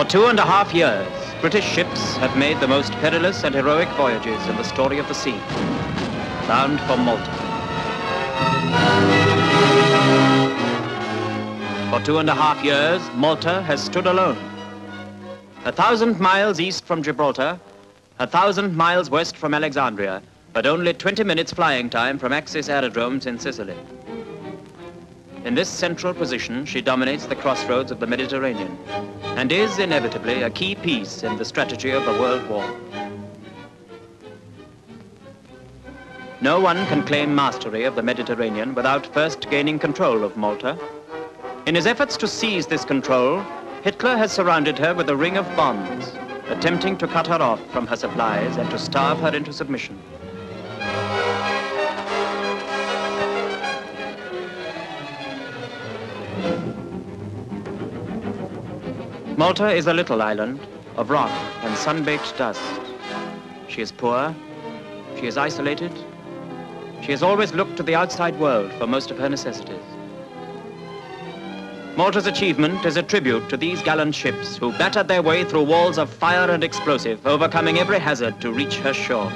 For 2.5 years, British ships have made the most perilous and heroic voyages in the story of the sea, bound for Malta. For 2.5 years, Malta has stood alone. 1,000 miles east from Gibraltar, 1,000 miles west from Alexandria, but only 20 minutes flying time from Axis aerodromes in Sicily. In this central position, she dominates the crossroads of the Mediterranean and is inevitably a key piece in the strategy of the World War. No one can claim mastery of the Mediterranean without first gaining control of Malta. In his efforts to seize this control, Hitler has surrounded her with a ring of bonds, attempting to cut her off from her supplies and to starve her into submission. Malta is a little island of rock and sun-baked dust. She is poor, she is isolated, she has always looked to the outside world for most of her necessities. Malta's achievement is a tribute to these gallant ships who battered their way through walls of fire and explosive, overcoming every hazard to reach her shores.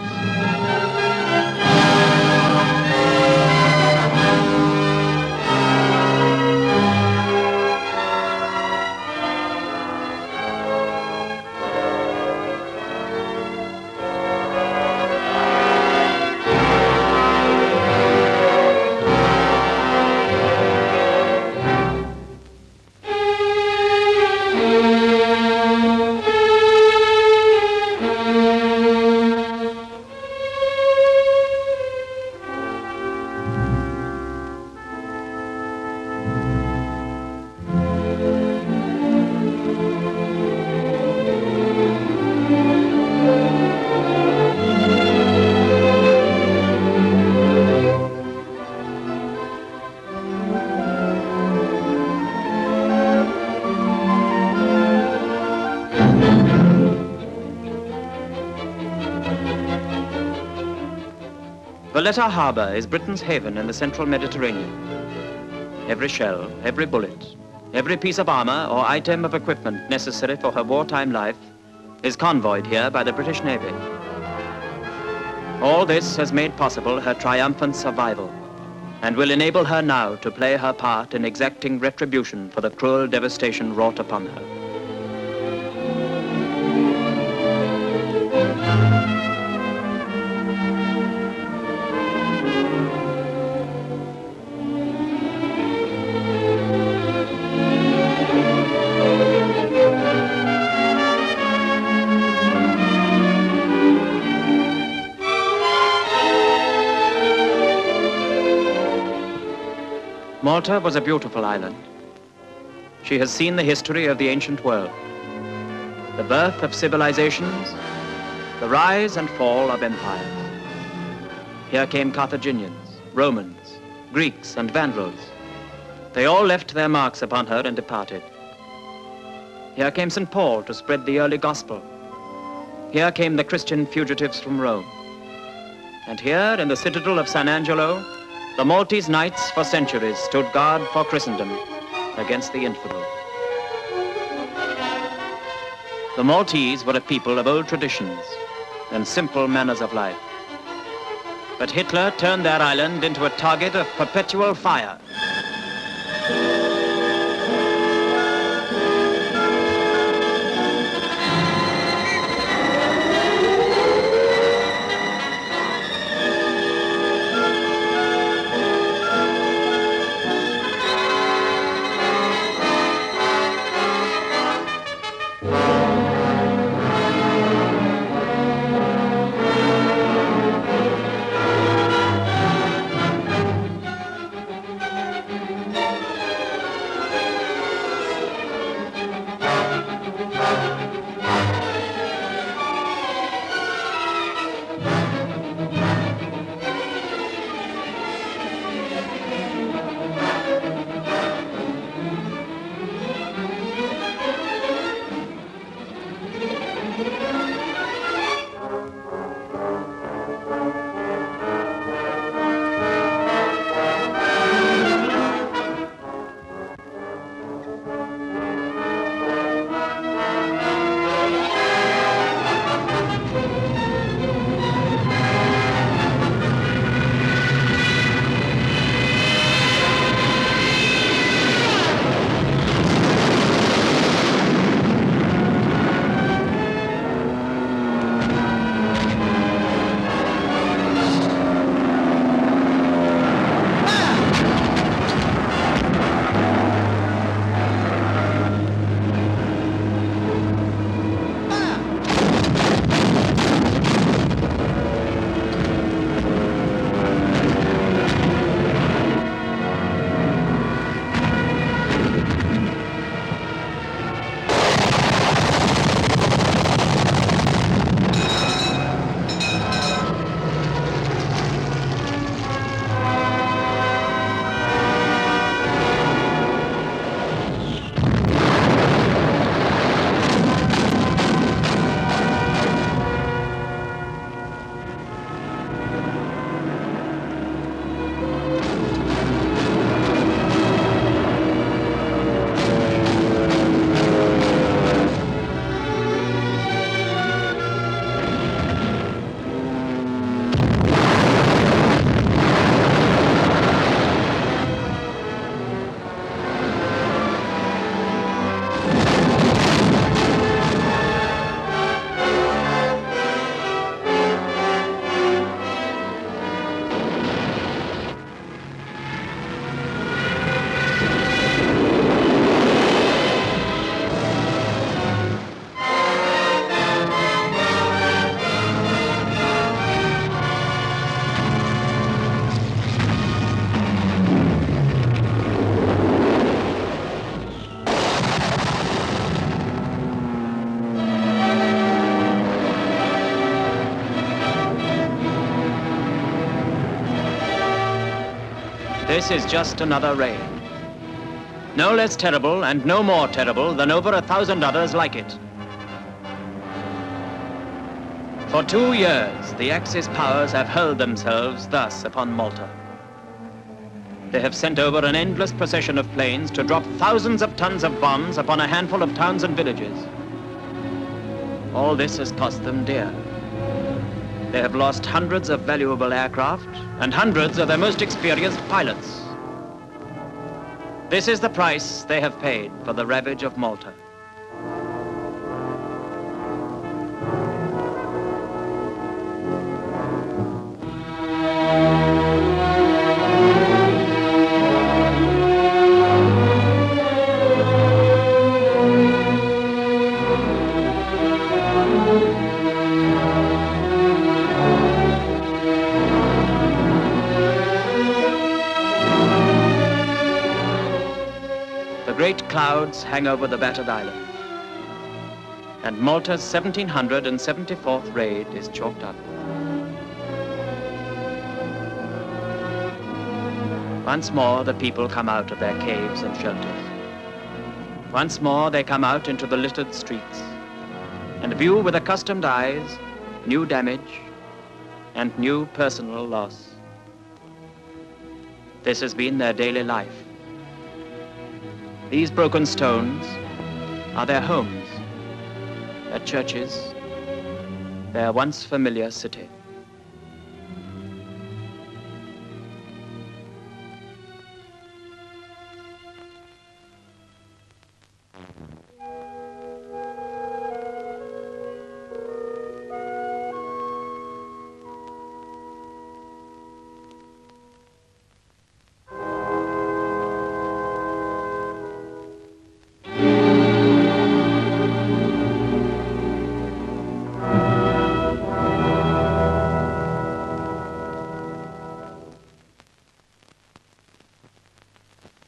Valletta Harbour is Britain's haven in the central Mediterranean. Every shell, every bullet, every piece of armour or item of equipment necessary for her wartime life is convoyed here by the British Navy. All this has made possible her triumphant survival and will enable her now to play her part in exacting retribution for the cruel devastation wrought upon her. Malta was a beautiful island. She has seen the history of the ancient world, the birth of civilizations, the rise and fall of empires. Here came Carthaginians, Romans, Greeks, and Vandals. They all left their marks upon her and departed. Here came St. Paul to spread the early gospel. Here came the Christian fugitives from Rome. And here, in the citadel of San Angelo, the Maltese knights for centuries stood guard for Christendom against the infidel. The Maltese were a people of old traditions and simple manners of life. But Hitler turned their island into a target of perpetual fire. This is just another raid. No less terrible and no more terrible than over 1,000 others like it. For 2 years, the Axis powers have hurled themselves thus upon Malta. They have sent over an endless procession of planes to drop thousands of tons of bombs upon a handful of towns and villages. All this has cost them dear. They have lost hundreds of valuable aircraft and hundreds of their most experienced pilots. This is the price they have paid for the ravage of Malta. Great clouds hang over the battered island, and Malta's 1774th raid is chalked up. Once more, the people come out of their caves and shelters. Once more, they come out into the littered streets and view with accustomed eyes new damage and new personal loss. This has been their daily life. These broken stones are their homes, their churches, their once familiar city.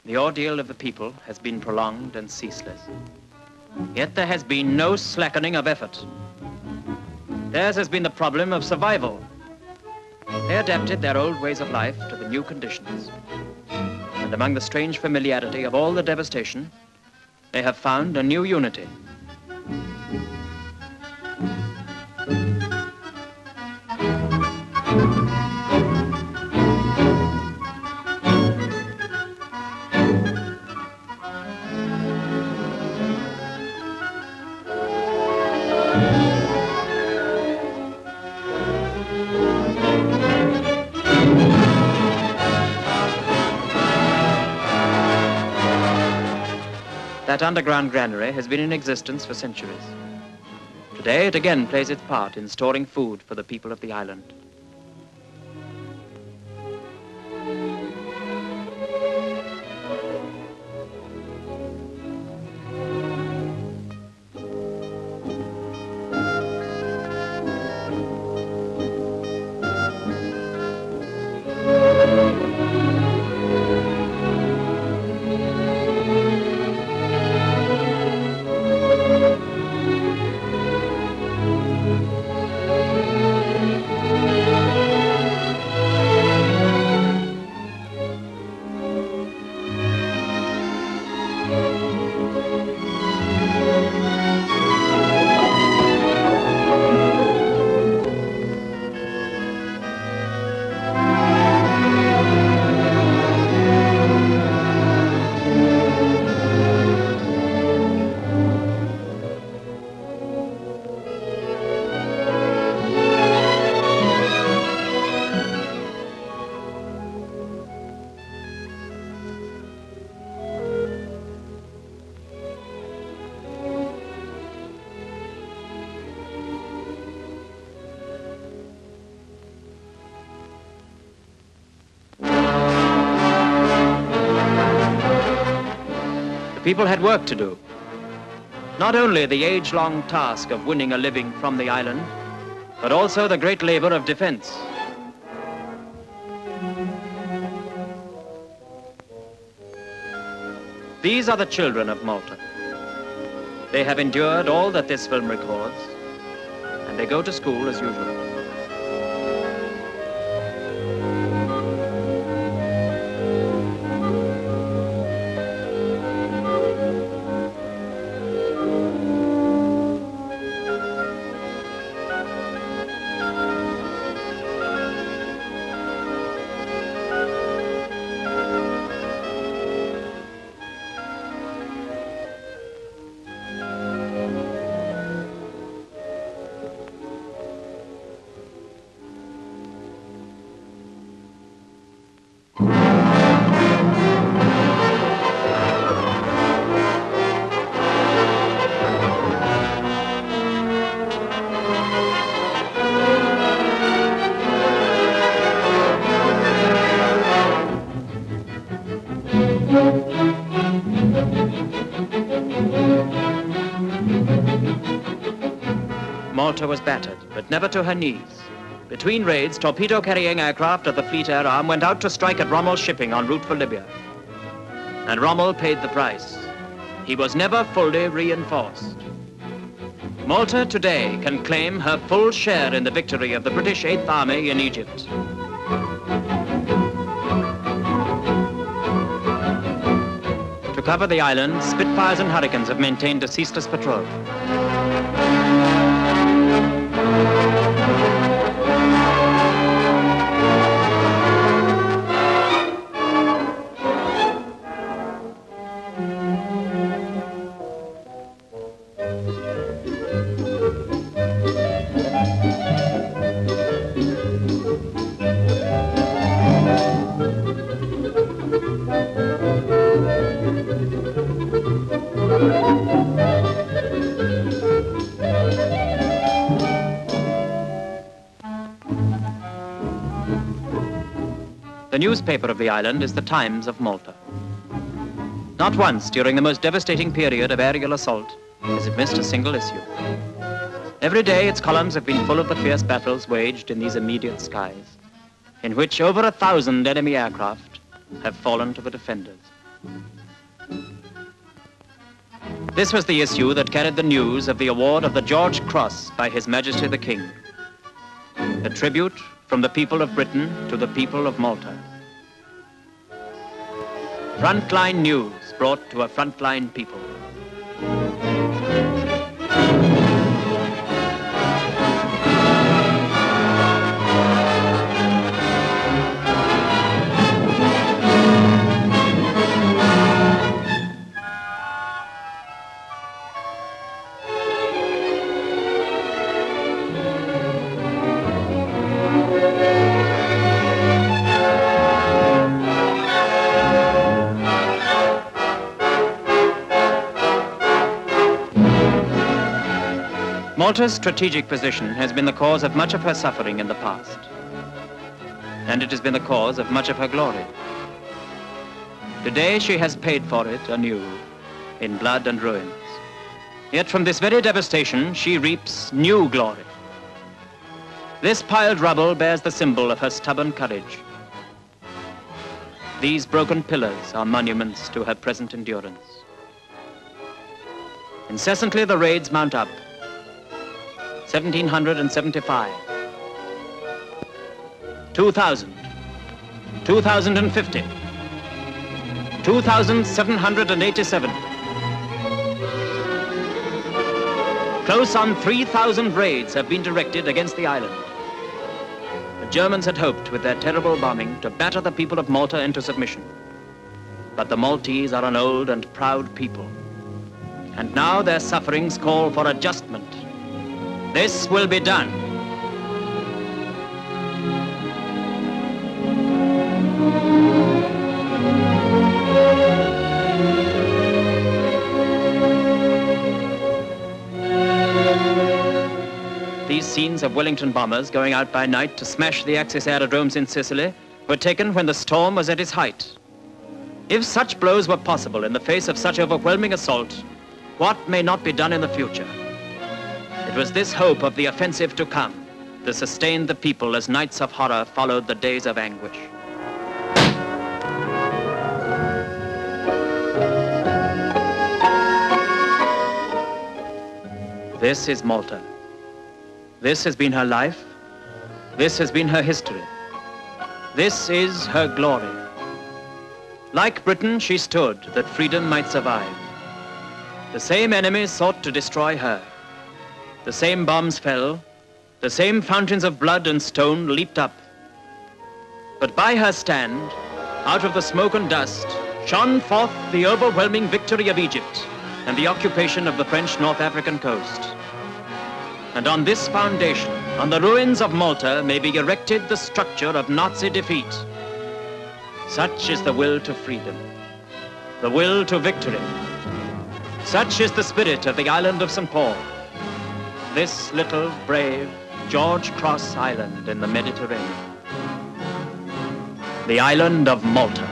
The ordeal of the people has been prolonged and ceaseless. Yet there has been no slackening of effort. Theirs has been the problem of survival. They adapted their old ways of life to the new conditions. And among the strange familiarity of all the devastation, they have found a new unity. That underground granary has been in existence for centuries. Today, it again plays its part in storing food for the people of the island. People had work to do. Not only the age-long task of winning a living from the island, but also the great labor of defense. These are the children of Malta. They have endured all that this film records, and they go to school as usual. Malta was battered, but never to her knees. Between raids, torpedo-carrying aircraft of the Fleet Air Arm went out to strike at Rommel's shipping en route for Libya. And Rommel paid the price. He was never fully reinforced. Malta today can claim her full share in the victory of the British 8th Army in Egypt. To cover the island, Spitfires and Hurricanes have maintained a ceaseless patrol. The newspaper of the island is the Times of Malta. Not once during the most devastating period of aerial assault has it missed a single issue. Every day its columns have been full of the fierce battles waged in these immediate skies, in which over 1,000 enemy aircraft have fallen to the defenders. This was the issue that carried the news of the award of the George Cross by His Majesty the King, a tribute from the people of Britain to the people of Malta. Frontline news brought to a frontline people. Malta's strategic position has been the cause of much of her suffering in the past, and it has been the cause of much of her glory. Today she has paid for it anew in blood and ruins. Yet from this very devastation she reaps new glory. This piled rubble bears the symbol of her stubborn courage. These broken pillars are monuments to her present endurance. Incessantly the raids mount up. 1,775, 2,000, 2,050, 2,787. Close on 3,000 raids have been directed against the island. The Germans had hoped with their terrible bombing to batter the people of Malta into submission. But the Maltese are an old and proud people. And now their sufferings call for adjustment. This will be done. These scenes of Wellington bombers going out by night to smash the Axis aerodromes in Sicily were taken when the storm was at its height. If such blows were possible in the face of such overwhelming assault, what may not be done in the future? It was this hope of the offensive to come that sustained the people as nights of horror followed the days of anguish. This is Malta. This has been her life. This has been her history. This is her glory. Like Britain, she stood that freedom might survive. The same enemies sought to destroy her. The same bombs fell, the same fountains of blood and stone leaped up. But by her stand, out of the smoke and dust, shone forth the overwhelming victory of Egypt and the occupation of the French North African coast. And on this foundation, on the ruins of Malta, may be erected the structure of Nazi defeat. Such is the will to freedom, the will to victory. Such is the spirit of the island of St. Paul. This little, brave, George Cross Island in the Mediterranean. The island of Malta.